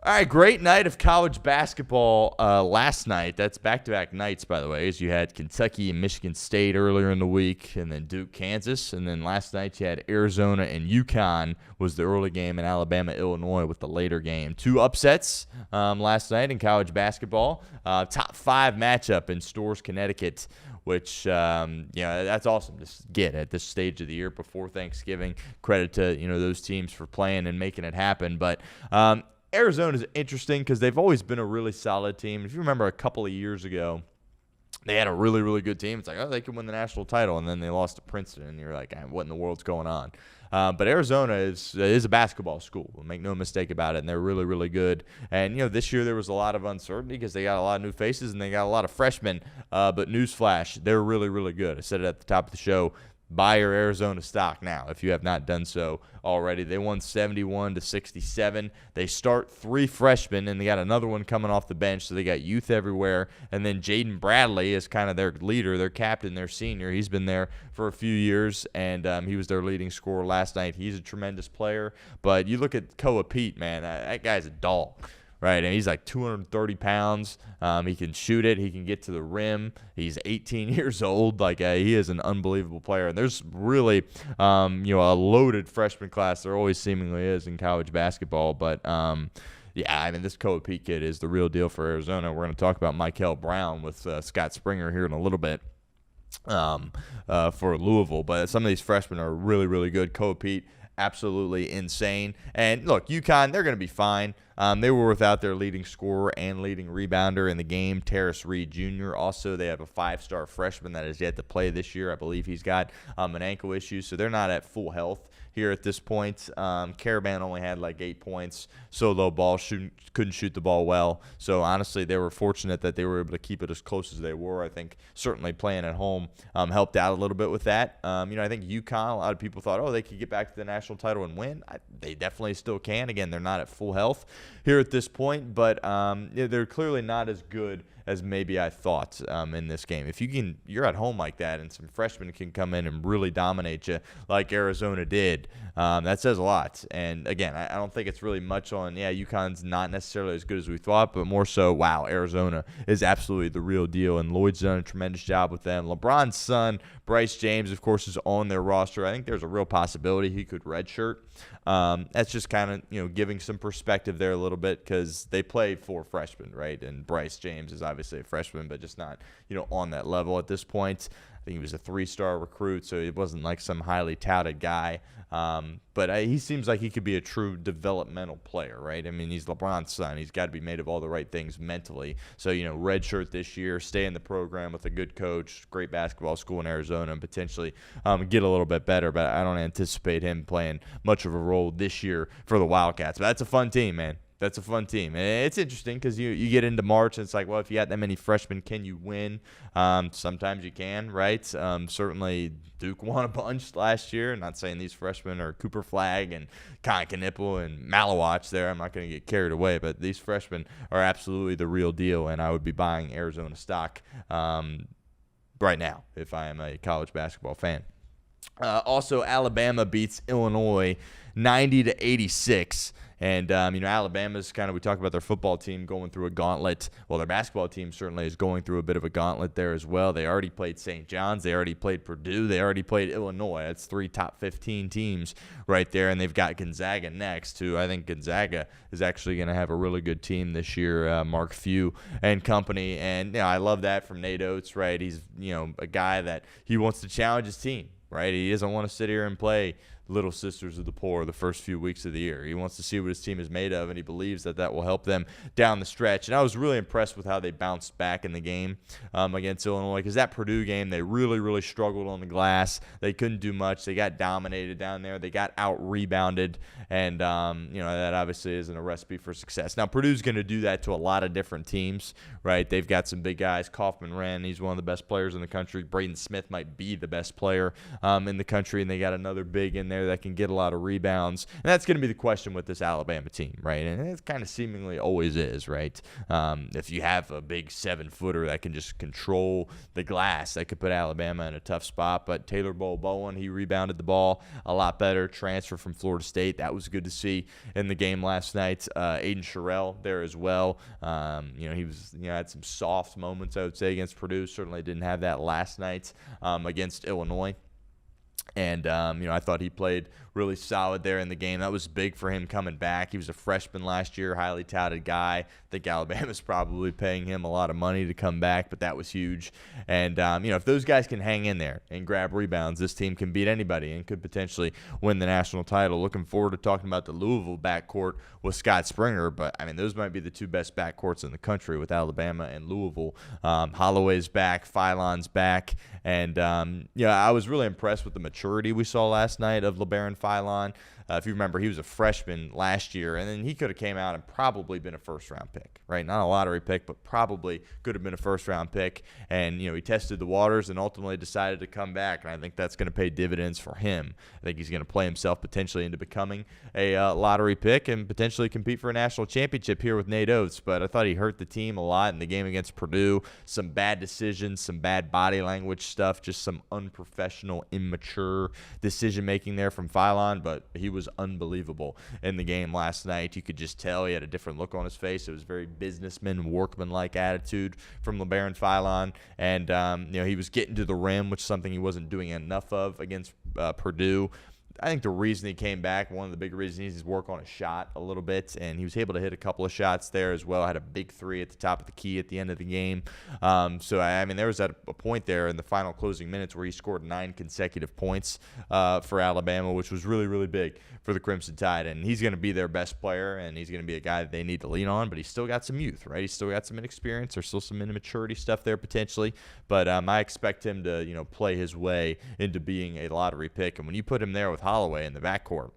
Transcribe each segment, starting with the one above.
All right, great night of college basketball last night. That's back-to-back nights, by the way, as you had Kentucky and Michigan State earlier in the week, and then Duke, Kansas. And then last night you had Arizona and UConn was the early game, and Alabama, Illinois with the later game. Two upsets last night in college basketball. Top 5 matchup in Storrs, Connecticut, which, that's awesome to get at this stage of the year before Thanksgiving. Credit to, those teams for playing and making it happen. But Arizona is interesting because they've always been a really solid team. If you remember a couple of years ago, they had a really, really good team. It's like, oh, they could win the national title, and then they lost to Princeton, and you're like, what in the world's going on? But Arizona is a basketball school. Make no mistake about it, and they're really, really good. And, this year there was a lot of uncertainty because they got a lot of new faces, and they got a lot of freshmen. But newsflash, they're really, really good. I said it at the top of the show. Buy your Arizona stock now if you have not done so already. They won 71-67. They start 3 freshmen, and they got another one coming off the bench, so they got youth everywhere. And then Jaden Bradley is kind of their leader, their captain, their senior. He's been there for a few years, and he was their leading scorer last night. He's a tremendous player. But you look at Koa Peat, man, that guy's a dog. Right, and he's like 230 pounds. He can shoot it. He can get to the rim. He's 18 years old. He is an unbelievable player. And there's really, a loaded freshman class. There always seemingly is in college basketball. But, this Koa Peat kid is the real deal for Arizona. We're going to talk about Michael Brown with Scott Springer here in a little bit for Louisville. But some of these freshmen are really, really good. Koa Peat, absolutely insane. And look, UConn, they're going to be fine. They were without their leading scorer and leading rebounder in the game, Terrace Reed Jr. Also, they have a 5-star freshman that has yet to play this year. I believe he's got an ankle issue, so they're not at full health here at this point. Caravan only had 8 points, so low ball, couldn't shoot the ball well. So honestly, they were fortunate that they were able to keep it as close as they were. I think certainly playing at home helped out a little bit with that. I think UConn, a lot of people thought, they could get back to the national title and win. They definitely still can. Again, they're not at full health here at this point, but they're clearly not as good as maybe I thought in this game. If you're at home like that and some freshmen can come in and really dominate you like Arizona did, that says a lot. And again, I don't think it's really much on, UConn's not necessarily as good as we thought, but more so, wow, Arizona is absolutely the real deal, and Lloyd's done a tremendous job with them. LeBron's son, Bryce James, of course, is on their roster. I think there's a real possibility he could redshirt. That's just kind of, giving some perspective there a little bit because they play 4 freshmen, right? And Bryce James is obviously a freshman, but just not, on that level at this point. I think he was a 3-star recruit, so it wasn't like some highly touted guy. But he seems like he could be a true developmental player, right? I mean, he's LeBron's son. He's got to be made of all the right things mentally. So, redshirt this year, stay in the program with a good coach, great basketball school in Arizona, and potentially get a little bit better. But I don't anticipate him playing much of a role this year for the Wildcats. But that's a fun team, man. That's a fun team. And it's interesting because you get into March and it's like, well, if you got that many freshmen, can you win? Sometimes you can, right? Certainly Duke won a bunch last year. Not saying these freshmen are Cooper Flagg and Con Knipple and Malawatch there. I'm not going to get carried away, but these freshmen are absolutely the real deal, and I would be buying Arizona stock right now if I am a college basketball fan. Also, Alabama beats Illinois 90-86. And, Alabama's we talk about their football team going through a gauntlet. Well, their basketball team certainly is going through a bit of a gauntlet there as well. They already played St. John's. They already played Purdue. They already played Illinois. That's 3 top 15 teams right there. And they've got Gonzaga next, who I think Gonzaga is actually going to have a really good team this year, Mark Few and company. And, I love that from Nate Oates, right? He's, a guy that he wants to challenge his team, right? He doesn't want to sit here and play Little Sisters of the Poor the first few weeks of the year. He wants to see what his team is made of, and he believes that will help them down the stretch. And I was really impressed with how they bounced back in the game against Illinois, because that Purdue game, they really, really struggled on the glass. They couldn't do much. They got dominated down there. They got out-rebounded, and that obviously isn't a recipe for success. Now, Purdue's going to do that to a lot of different teams, right? They've got some big guys. Kaufman-Wren, he's one of the best players in the country. Braden Smith might be the best player in the country, and they got another big in there there that can get a lot of rebounds. And that's going to be the question with this Alabama team, right? And it kind of seemingly always is, right? If you have a big 7-footer that can just control the glass, that could put Alabama in a tough spot. But Taylor Bowen, he rebounded the ball a lot better. Transfer from Florida State. That was good to see in the game last night. Aiden Sherrill there as well. He was, had some soft moments, I would say, against Purdue. Certainly didn't have that last night against Illinois. And, I thought he played really solid there in the game. That was big for him coming back. He was a freshman last year, highly touted guy. I think Alabama's probably paying him a lot of money to come back, but that was huge. And, if those guys can hang in there and grab rebounds, this team can beat anybody and could potentially win the national title. Looking forward to talking about the Louisville backcourt with Scott Springer, but, those might be the two best backcourts in the country with Alabama and Louisville. Holloway's back, Philon's back, and, I was really impressed with the maturity we saw last night of LeBaron Philon. If you remember, he was a freshman last year, and then he could have came out and probably been a first-round pick, right? Not a lottery pick, but probably could have been a first-round pick. And, he tested the waters and ultimately decided to come back, and I think that's going to pay dividends for him. I think he's going to play himself potentially into becoming a lottery pick and potentially compete for a national championship here with Nate Oates. But I thought he hurt the team a lot in the game against Purdue. Some bad decisions, some bad body language stuff, just some unprofessional, immature decision-making there from Philon, but he was unbelievable in the game last night. You could just tell he had a different look on his face. It was very businessman, workman-like attitude from LeBaron Philon, and he was getting to the rim, which is something he wasn't doing enough of against Purdue. I think the reason he came back, one of the big reasons, is work on a shot a little bit, and he was able to hit a couple of shots there as well. Had a big three at the top of the key at the end of the game. There was at a point there in the final closing minutes where he scored 9 consecutive points for Alabama, which was really, really big for the Crimson Tide. And he's going to be their best player, and he's going to be a guy that they need to lean on, but he's still got some youth, right? He's still got some inexperience. There's still some immaturity stuff there potentially, but I expect him to, play his way into being a lottery pick. And when you put him there with Holloway in the backcourt,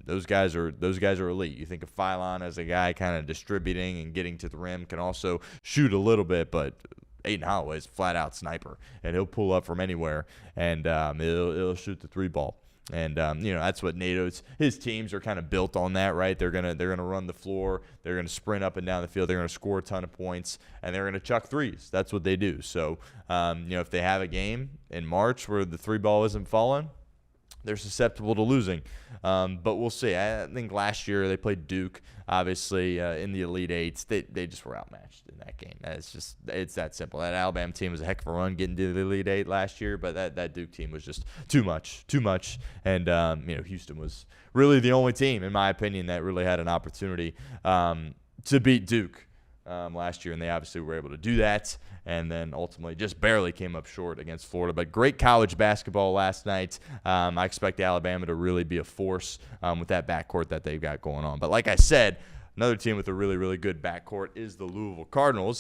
those guys are elite. You think of Philon as a guy kind of distributing and getting to the rim, can also shoot a little bit, but Aiden Holloway is a flat-out sniper, and he'll pull up from anywhere, and he'll shoot the 3-ball. And that's what Nate Oates, his teams are kind of built on that, right? They're gonna run the floor, they're gonna sprint up and down the field, they're gonna score a ton of points, and they're gonna chuck threes. That's what they do. So if they have a game in March where the 3-ball isn't falling, they're susceptible to losing. But we'll see. I think last year they played Duke, obviously, in the Elite Eights. They just were outmatched in that game. It's that simple. That Alabama team was a heck of a run getting to the Elite Eight last year, but that Duke team was just too much. And, Houston was really the only team, in my opinion, that really had an opportunity to beat Duke last year, and they obviously were able to do that, and then ultimately just barely came up short against Florida. But great college basketball last night. I expect Alabama to really be a force with that backcourt that they've got going on. But like I said, another team with a really, really good backcourt is the Louisville Cardinals.